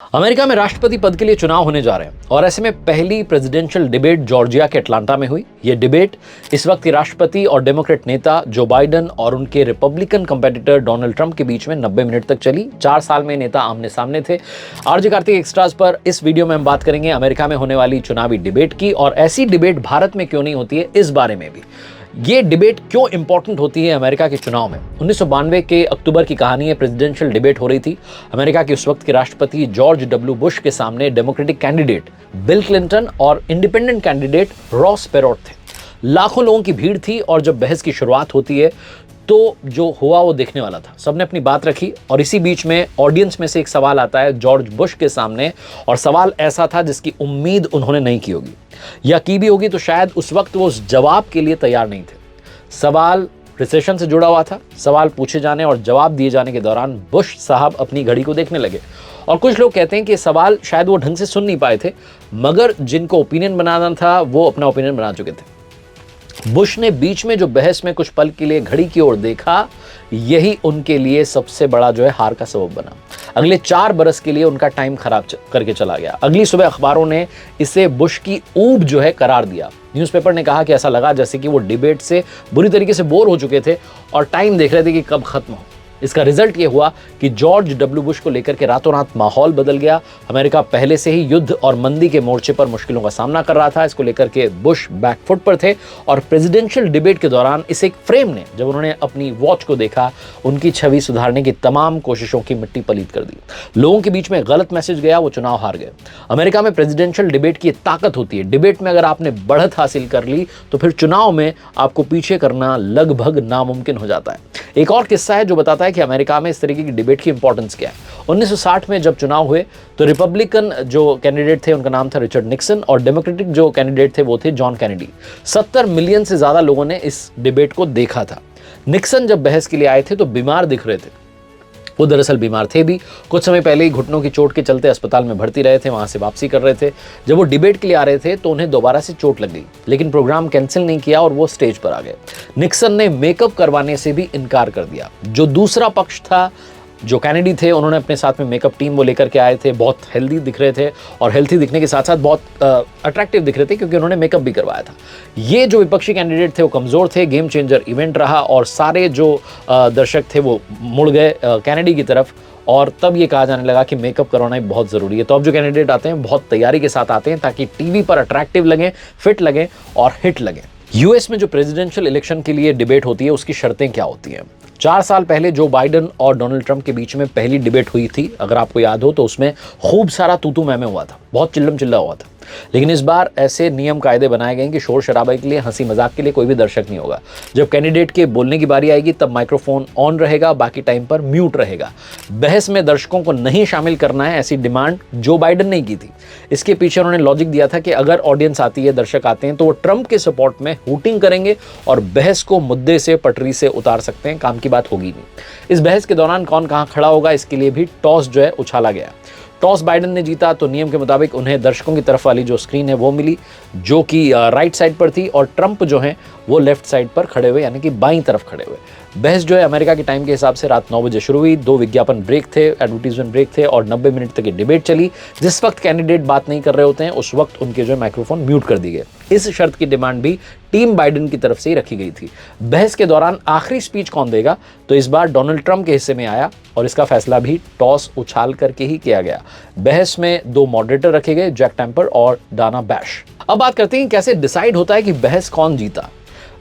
America में राष्ट्रपति पद के लिए चुनाव होने जा रहे हैं और ऐसे में पहली प्रेसिडेंशियल डिबेट जॉर्जिया के अटलांटा में हुई। ये डिबेट इस वक्त के राष्ट्रपति और डेमोक्रेट नेता जो बाइडेन और उनके रिपब्लिकन कंपेटिटर डोनाल्ड ट्रंप के बीच में 90 मिनट तक चली। 4 साल में नेता आमने सामने थे। आरजे कार्तिक एक्स्ट्रास पर इस वीडियो में हम बात करेंगे अमेरिका में होने वाली चुनावी डिबेट की, और ऐसी डिबेट भारत में क्यों नहीं होती है इस बारे में भी। ये डिबेट क्यों इंपॉर्टेंट होती है अमेरिका के चुनाव में। 1992 के अक्टूबर की कहानी है। प्रेसिडेंशियल डिबेट हो रही थी। अमेरिका के उस वक्त के राष्ट्रपति जॉर्ज डब्ल्यू बुश के सामने डेमोक्रेटिक कैंडिडेट बिल क्लिंटन और इंडिपेंडेंट कैंडिडेट रॉस पेरोट थे। लाखों लोगों की भीड़ थी और जब बहस की शुरुआत होती है तो जो हुआ वो देखने वाला था। सबने अपनी बात रखी और इसी बीच में ऑडियंस में से एक सवाल आता है जॉर्ज बुश के सामने, और सवाल ऐसा था जिसकी उम्मीद उन्होंने नहीं की होगी, या की भी होगी तो शायद उस वक्त वो उस जवाब के लिए तैयार नहीं थे। सवाल रिसेशन से जुड़ा हुआ था। सवाल पूछे जाने और जवाब दिए जाने के दौरान बुश साहब अपनी घड़ी को देखने लगे, और कुछ लोग कहते हैं कि सवाल शायद वो ढंग से सुन नहीं पाए थे, मगर जिनको ओपिनियन बनाना था वो अपना ओपिनियन बना चुके थे। बुश ने बीच में जो बहस में कुछ पल के लिए घड़ी की ओर देखा, यही उनके लिए सबसे बड़ा जो है हार का सबब बना। अगले 4 बरस के लिए उनका टाइम खराब करके चला गया। अगली सुबह अखबारों ने इसे बुश की ऊब जो है करार दिया। न्यूज़पेपर ने कहा कि ऐसा लगा जैसे कि वो डिबेट से बुरी तरीके से बोर हो चुके थे और टाइम देख रहे थे कि कब खत्म हो। इसका रिजल्ट ये हुआ कि जॉर्ज डब्ल्यू बुश को लेकर के रातों रात माहौल बदल गया। अमेरिका पहले से ही युद्ध और मंदी के मोर्चे पर मुश्किलों का सामना कर रहा था। इसको लेकर के बुश बैकफुट पर थे, और प्रेसिडेंशियल डिबेट के दौरान इस एक फ्रेम ने, जब उन्होंने अपनी वॉच को देखा, उनकी छवि सुधारने की तमाम कोशिशों की मिट्टी पलीत कर दी। लोगों के बीच में गलत मैसेज गया, वो चुनाव हार गए। अमेरिका में प्रेसिडेंशियल डिबेट की ताकत होती है। डिबेट में अगर आपने बढ़त हासिल कर ली तो फिर चुनाव में आपको पीछे करना लगभग नामुमकिन हो जाता है। एक और किस्सा है जो बताता है कि अमेरिका में इस तरीके की डिबेट की इंपॉर्टेंस क्या है। 1960 में जब चुनाव हुए तो रिपब्लिकन जो कैंडिडेट थे उनका नाम था रिचर्ड निक्सन, और डेमोक्रेटिक जो कैंडिडेट थे वो थे जॉन कैनेडी। 70 मिलियन से ज्यादा लोगों ने इस डिबेट को देखा था। निक्सन जब बहस के लिए आए थे तो बीमार दिख रहे थे। वो दरअसल बीमार थे भी। कुछ समय पहले ही घुटनों की चोट के चलते अस्पताल में भर्ती रहे थे, वहां से वापसी कर रहे थे। जब वो डिबेट के लिए आ रहे थे तो उन्हें दोबारा से चोट लग गई, लेकिन प्रोग्राम कैंसिल नहीं किया और वो स्टेज पर आ गए। निक्सन ने मेकअप करवाने से भी इनकार कर दिया। जो दूसरा पक्ष था, जो कैनेडी थे, उन्होंने अपने साथ में मेकअप टीम वो लेकर के आए थे। बहुत हेल्दी दिख रहे थे, और हेल्थी दिखने के साथ साथ बहुत अट्रैक्टिव दिख रहे थे क्योंकि उन्होंने मेकअप भी करवाया था। ये जो विपक्षी कैंडिडेट थे वो कमज़ोर थे। गेम चेंजर इवेंट रहा और सारे जो दर्शक थे वो मुड़ गए कैनेडी की तरफ, और तब ये कहा जाने लगा कि मेकअप करवाना ही बहुत ज़रूरी है। तो अब जो कैंडिडेट आते हैं बहुत तैयारी के साथ आते हैं ताकि टीवी पर अट्रैक्टिव लगें, फिट लगें और हिट लगें। यूएस में जो प्रेसिडेंशियल इलेक्शन के लिए डिबेट होती है उसकी शर्तें क्या होती हैं। 4 साल पहले जो बाइडेन और डोनाल्ड ट्रंप के बीच में पहली डिबेट हुई थी, अगर आपको याद हो तो उसमें खूब सारा तू-तू मैं-मैं हुआ था, बहुत चिल्लम चिल्ला हुआ था। लेकिन इस बार ऐसे नियम कायदे बनाए गए कि शोर शराबे के लिए, हंसी मजाक के लिए कोई भी दर्शक नहीं होगा। जब कैंडिडेट के बोलने की बारी आएगी तब माइक्रोफोन ऑन रहेगा, बाकी टाइम पर म्यूट रहेगा। बहस में दर्शकों को नहीं शामिल करना है, ऐसी डिमांड जो बाइडेन ने की थी। इसके पीछे उन्होंने लॉजिक दिया था कि अगर ऑडियंस आती है, दर्शक आते हैं, तो वो ट्रंप के सपोर्ट में हूटिंग करेंगे और बहस को मुद्दे से, पटरी से उतार सकते हैं, काम की बात होगी नहीं। इस बहस के दौरान कौन कहां खड़ा होगा इसके लिए भी टॉस जो है उछाला गया। टॉस बाइडेन ने जीता तो नियम के मुताबिक उन्हें दर्शकों की तरफ वाली जो स्क्रीन है वो मिली, जो कि राइट साइड पर थी, और ट्रंप जो है वो लेफ्ट साइड पर खड़े हुए, यानी कि बाईं तरफ खड़े हुए। बहस जो है अमेरिका के टाइम के हिसाब से रात 9 बजे शुरू हुई। 2 विज्ञापन ब्रेक थे, एडवर्टीजमेंट ब्रेक थे, और 90 मिनट तक ये डिबेट चली। जिस वक्त कैंडिडेट बात नहीं कर रहे होते हैं उस वक्त उनके जो है माइक्रोफोन म्यूट कर दिए गए। इस शर्त की डिमांड भी टीम बाइडेन की तरफ से ही रखी गई थी। बहस के दौरान आखिरी स्पीच कौन देगा, तो इस बार डोनाल्ड ट्रंप के हिस्से में आया, और इसका फैसला भी टॉस उछाल करके ही किया गया। बहस में 2 मॉडरेटर रखे गए, जैक टेम्पर और डाना बैश। अब बात करते हैं कैसे डिसाइड होता है कि बहस कौन जीता।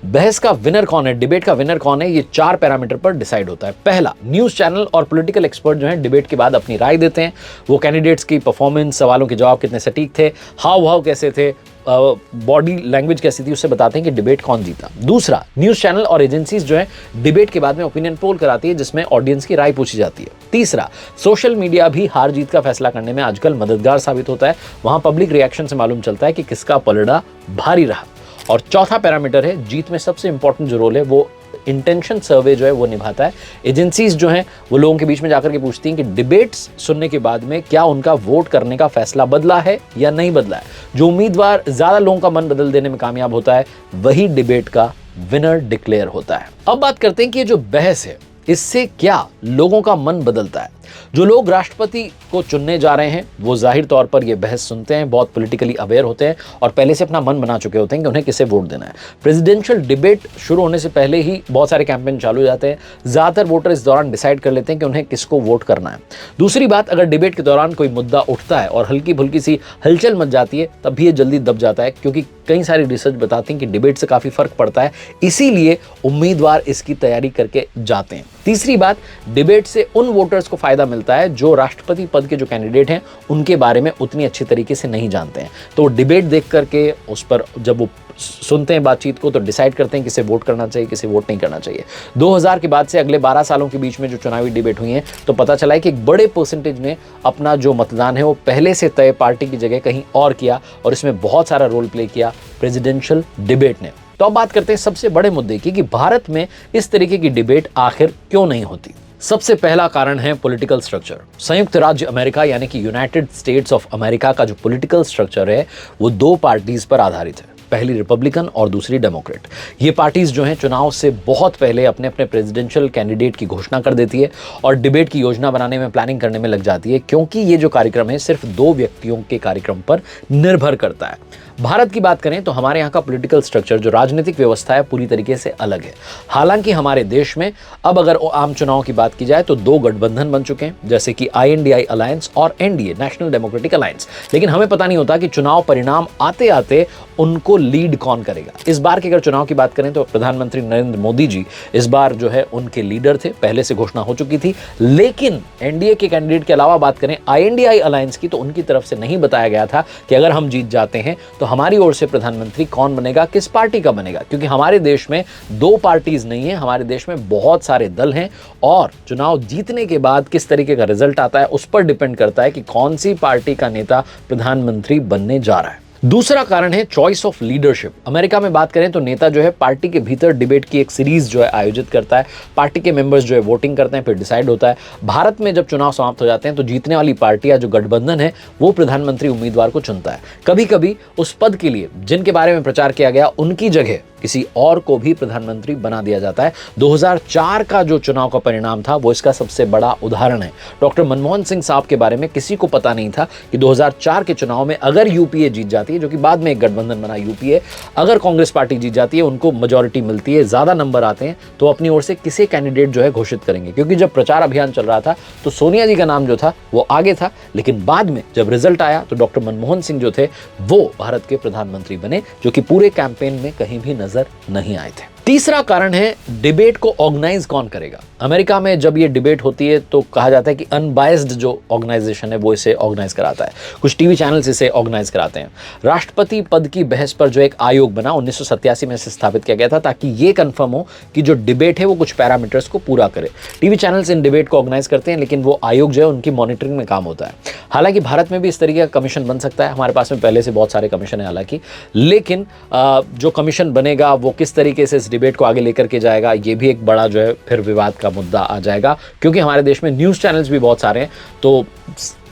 बहस का विनर कौन है, डिबेट का विनर कौन है, ये 4 पैरामीटर पर डिसाइड होता है। पहला, न्यूज़ चैनल और पॉलिटिकल एक्सपर्ट जो हैं डिबेट के बाद अपनी राय देते हैं। वो कैंडिडेट्स की परफॉर्मेंस, सवालों के जवाब कितने सटीक थे, हाव भाव कैसे थे, बॉडी लैंग्वेज कैसी थी, उससे बताते हैं कि डिबेट कौन जीता। दूसरा, न्यूज़ चैनल और एजेंसीज जो है डिबेट के बाद में ओपिनियन पोल कराती है जिसमें ऑडियंस की राय पूछी जाती है। तीसरा, सोशल मीडिया भी हार जीत का फैसला करने में आजकल मददगार साबित होता है। वहां पब्लिक रिएक्शन से मालूम चलता है कि किसका पलड़ा भारी रहा। और चौथा पैरामीटर है, जीत में सबसे इंपॉर्टेंट जो रोल है वो इंटेंशन सर्वे जो है वो निभाता है। एजेंसीज जो हैं वो लोगों के बीच में जाकर के पूछती हैं कि डिबेट्स सुनने के बाद में क्या उनका वोट करने का फैसला बदला है या नहीं बदला है। जो उम्मीदवार ज्यादा लोगों का मन बदल देने में कामयाब होता है वही डिबेट का विनर डिक्लेयर होता है। अब बात करते हैं कि ये जो बहस है इससे क्या लोगों का मन बदलता है। जो लोग राष्ट्रपति को चुनने जा रहे हैं वो जाहिर तौर पर ये बहस सुनते हैं, बहुत पॉलिटिकली अवेयर होते हैं और पहले से अपना मन बना चुके होते हैं कि उन्हें किसे वोट देना है। प्रेसिडेंशियल डिबेट शुरू होने से पहले ही बहुत सारे कैंपेन चालू हो जाते हैं। ज़्यादातर वोटर इस दौरान डिसाइड कर लेते हैं कि उन्हें किसको वोट करना है। दूसरी बात, अगर डिबेट के दौरान कोई मुद्दा उठता है और हल्की फुल्की सी हलचल मच जाती है तब भी ये जल्दी दब जाता है, क्योंकि कई सारी रिसर्च बताती हैं कि डिबेट से काफ़ी फर्क पड़ता है, इसीलिए उम्मीदवार इसकी तैयारी करके जाते हैं। तीसरी बात, डिबेट से उन वोटर्स को फायदा मिलता है जो राष्ट्रपति पद के जो कैंडिडेट हैं उनके बारे में उतनी अच्छी तरीके से नहीं जानते हैं। तो डिबेट देख करके उस पर जब वो सुनते हैं बातचीत को तो डिसाइड करते हैं किसे वोट करना चाहिए, किसे वोट नहीं करना चाहिए। 2000 के बाद से अगले 12 सालों के बीच में जो चुनावी डिबेट हुई हैं तो पता चला है कि एक बड़े परसेंटेज ने अपना जो मतदान है वो पहले से तय पार्टी की जगह कहीं और किया और इसमें बहुत सारा रोल प्ले किया प्रेसिडेंशियल डिबेट ने। तो अब बात करते हैं सबसे बड़े मुद्दे की कि भारत में इस तरीके की डिबेट आखिर क्यों नहीं होती। सबसे पहला कारण है पॉलिटिकल स्ट्रक्चर। संयुक्त राज्य अमेरिका यानी कि यूनाइटेड स्टेट्स ऑफ अमेरिका का जो पॉलिटिकल स्ट्रक्चर है वो दो पार्टीज पर आधारित है, पहली रिपब्लिकन और दूसरी डेमोक्रेट। ये पार्टीज जो हैं चुनाव से बहुत पहले अपने अपने प्रेसिडेंशियल कैंडिडेट की घोषणा कर देती है और डिबेट की योजना बनाने में, प्लानिंग करने में लग जाती है, क्योंकि ये जो कार्यक्रम है सिर्फ दो व्यक्तियों के कार्यक्रम पर निर्भर करता है। भारत की बात करें तो हमारे यहाँ का पॉलिटिकल स्ट्रक्चर, जो राजनीतिक व्यवस्था है, पूरी तरीके से अलग है। हालांकि हमारे देश में अब अगर आम चुनाव की बात की जाए तो दो गठबंधन बन चुके हैं, जैसे कि INDI अलायंस और NDA नेशनल डेमोक्रेटिक अलायंस। लेकिन हमें पता नहीं होता कि चुनाव परिणाम आते आते उनको लीड कौन करेगा। इस बार के अगर चुनाव की बात करें तो प्रधानमंत्री नरेंद्र मोदी जी इस बार जो है उनके लीडर थे, पहले से घोषणा हो चुकी थी। लेकिन NDA के कैंडिडेट के अलावा बात करें INDI अलायंस की तो उनकी तरफ से नहीं बताया गया था कि अगर हम जीत जाते हैं तो हमारी ओर से प्रधानमंत्री कौन बनेगा, किस पार्टी का बनेगा, क्योंकि हमारे देश में दो पार्टीज नहीं है, हमारे देश में बहुत सारे दल हैं और चुनाव जीतने के बाद किस तरीके का रिजल्ट आता है उस पर डिपेंड करता है कि कौन सी पार्टी का नेता प्रधानमंत्री बनने जा रहा है। दूसरा कारण है चॉइस ऑफ लीडरशिप। अमेरिका में बात करें तो नेता जो है पार्टी के भीतर डिबेट की एक सीरीज जो है आयोजित करता है, पार्टी के मेंबर्स जो है वोटिंग करते हैं, फिर डिसाइड होता है। भारत में जब चुनाव समाप्त हो जाते हैं तो जीतने वाली पार्टी या जो गठबंधन है वो प्रधानमंत्री उम्मीदवार को चुनता है। कभी कभी उस पद के लिए जिनके बारे में प्रचार किया गया उनकी जगह किसी और को भी प्रधानमंत्री बना दिया जाता है। 2004 का जो चुनाव का परिणाम था वो इसका सबसे बड़ा उदाहरण है। डॉक्टर मनमोहन सिंह साहब के बारे में किसी को पता नहीं था कि 2004 के चुनाव में अगर यूपीए जीत जाती है, जो कि बाद में एक गठबंधन बना यूपीए, अगर कांग्रेस पार्टी जीत जाती है, उनको मेजॉरिटी मिलती है, ज्यादा नंबर आते हैं, तो अपनी ओर से किसे कैंडिडेट जो है घोषित करेंगे। क्योंकि जब प्रचार अभियान चल रहा था तो सोनिया जी का नाम जो था वो आगे था, लेकिन बाद में जब रिजल्ट आया तो डॉक्टर मनमोहन सिंह जो थे वो भारत के प्रधानमंत्री बने, जो कि पूरे कैंपेन में कहीं भी नजर नहीं आए थे। तीसरा कारण है डिबेट को ऑर्गेनाइज कौन करेगा। अमेरिका में जब ये डिबेट होती है तो कहा जाता है कि अनबायस्ड जो ऑर्गेनाइजेशन है वो इसे ऑर्गेनाइज कराता है। कुछ टीवी चैनल्स इसे ऑर्गेनाइज कराते हैं। राष्ट्रपति पद की बहस पर जो एक आयोग बना 1987 में से स्थापित किया गया था ताकि ये कंफर्म हो कि जो डिबेट है वो कुछ पैरामीटर्स को पूरा करे। टीवी चैनल्स इन डिबेट को ऑर्गेनाइज करते हैं, लेकिन वो आयोग जो है उनकी मॉनिटरिंग में काम होता है। हालांकि भारत में भी इस तरीके का कमीशन बन सकता है, हमारे पास में पहले से बहुत सारे कमीशन है हालांकि, लेकिन जो कमीशन बनेगा वो किस तरीके से इस डिबेट को आगे लेकर के जाएगा ये भी एक बड़ा जो है फिर विवाद का मुद्दा आ जाएगा। क्योंकि हमारे देश में न्यूज़ चैनल्स भी बहुत सारे हैं, तो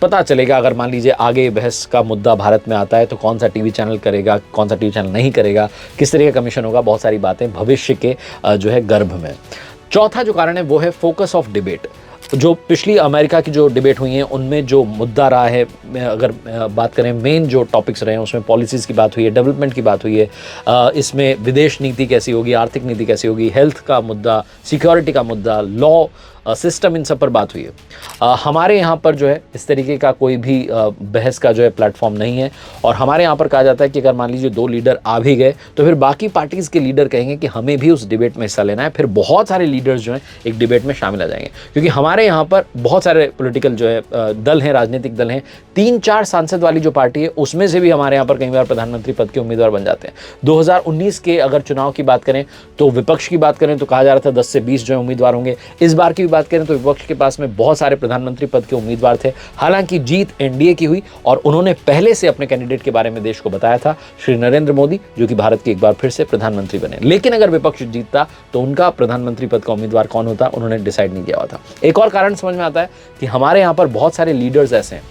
पता चलेगा अगर मान लीजिए आगे बहस का मुद्दा भारत में आता है तो कौन सा टीवी चैनल करेगा, कौन सा टीवी चैनल नहीं करेगा, किस तरह का कमीशन होगा, बहुत सारी बातें भविष्य के जो है गर्भ में। चौथा जो कारण है वो है फोकस ऑफ डिबेट। जो पिछली अमेरिका की जो डिबेट हुई हैं उनमें जो मुद्दा रहा है, अगर बात करें मेन जो टॉपिक्स रहे हैं उसमें पॉलिसीज़ की बात हुई है, डेवलपमेंट की बात हुई है, इसमें विदेश नीति कैसी होगी, आर्थिक नीति कैसी होगी, हेल्थ का मुद्दा, सिक्योरिटी का मुद्दा, लॉ सिस्टम, इन सब पर बात हुई है। हमारे यहाँ पर जो है इस तरीके का कोई भी बहस का जो है प्लेटफॉर्म नहीं है और हमारे यहाँ पर कहा जाता है कि अगर मान लीजिए दो लीडर आ भी गए तो फिर बाकी पार्टीज़ के लीडर कहेंगे कि हमें भी उस डिबेट में हिस्सा लेना है, फिर बहुत सारे लीडर्स जो हैं एक डिबेट में शामिल आ जाएंगे। क्योंकि हमारे यहाँ पर बहुत सारे पॉलिटिकल जो है दल हैं, राजनीतिक दल हैं, 3-4 सांसद वाली जो पार्टी है उसमें से भी हमारे यहाँ पर कई बार प्रधानमंत्री पद के उम्मीदवार बन जाते हैं। 2019 के अगर चुनाव की बात करें तो विपक्ष की बात करें तो कहा जा रहा था 10 से 20 जो है उम्मीदवार होंगे। इस बार की बात करें तो विपक्ष के पास में बहुत सारे प्रधानमंत्री पद के उम्मीदवार थे। हालांकि जीत एनडीए की हुई और उन्होंने पहले से अपने कैंडिडेट के बारे में देश को बताया था, श्री नरेंद्र मोदी, जो कि भारत के एक बार फिर से प्रधानमंत्री बने। लेकिन अगर विपक्ष जीतता तो उनका प्रधानमंत्री पद का उम्मीदवार कौन होता उन्होंने डिसाइड नहीं किया हुआ था। एक और कारण समझ में आता है कि हमारे यहाँ पर बहुत सारे लीडर्स ऐसे हैं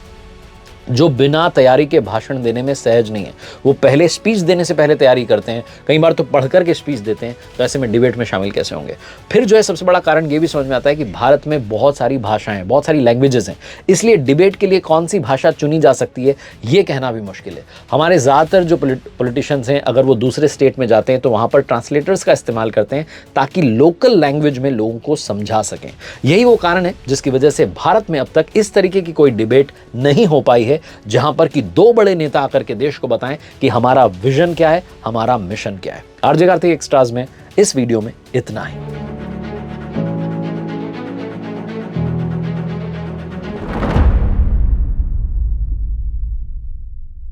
जो बिना तैयारी के भाषण देने में सहज नहीं है। वो पहले स्पीच देने से पहले तैयारी करते हैं, कई बार तो पढ़ करके स्पीच देते हैं, तो ऐसे में डिबेट में शामिल कैसे होंगे। फिर जो है सबसे बड़ा कारण ये भी समझ में आता है कि भारत में बहुत सारी भाषाएं, बहुत सारी लैंग्वेजेस हैं, इसलिए डिबेट के लिए कौन सी भाषा चुनी जा सकती है ये कहना भी मुश्किल है। हमारे ज़्यादातर जो पॉलिटिशियंस हैं, अगर वो दूसरे स्टेट में जाते हैं तो वहाँ पर ट्रांसलेटर्स का इस्तेमाल करते हैं ताकि लोकल लैंग्वेज में लोगों को समझा सकें। यही वो कारण है जिसकी वजह से भारत में अब तक इस तरीके की कोई डिबेट नहीं हो पाई है जहां पर कि दो बड़े नेता आकर के देश को बताएं कि हमारा विजन क्या है, हमारा मिशन क्या है। आरजे कार्तिक एक्स्ट्राज में इस वीडियो में इतना ही।